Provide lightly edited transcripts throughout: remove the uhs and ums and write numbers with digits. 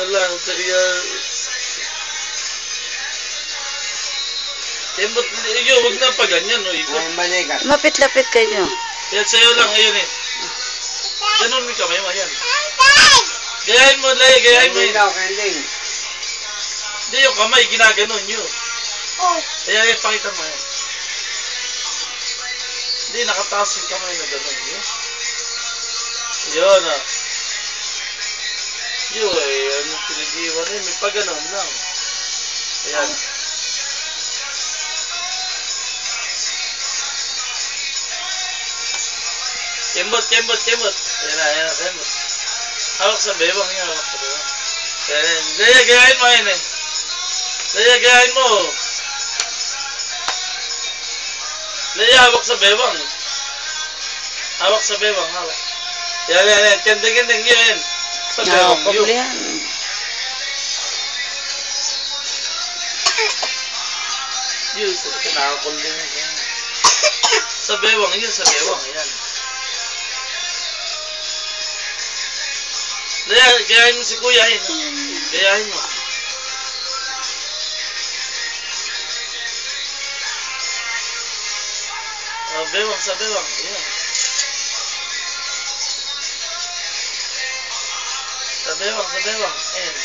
Lang, serious. Kembot, iyo, wag na pa ganyan, no, ikot. Mapit-lapit kayo. Yan sa'yo lang, ayun eh. Ganun may kamay mo, yan. Gayahin mo, Lay, gayahin mo yun. Hindi, yung kamay, ginaganon yun. Ayan, pakita mo yan. Hindi, nakataas yung kamay na gano'n. Yun, ah. Yun, eh, ano, pinigiwan eh. May paganon lang. Ayan. Kembot. Ayan na, kembot. Hawak sa bewang niya, hawak sa bewang. Ayan, gayahin mo yan eh. Gayahin mo. Laya, hawak sa bewang. Hawak sa bewang, hawak. Yan. Kending, yun. Sa bewang, yun. Yun, nakakakuling. Sa bewang, ayan. Laya, gayahin mo si kuya, yun. Gayahin mo. Bewang, sa bewang. Ayan. Sa bewang. Ayan.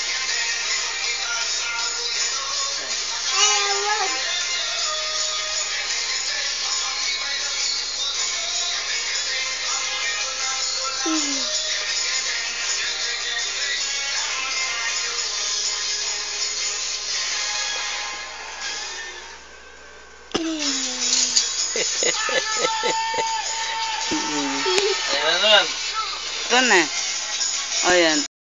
Ayan na naman. Ito na. O yan.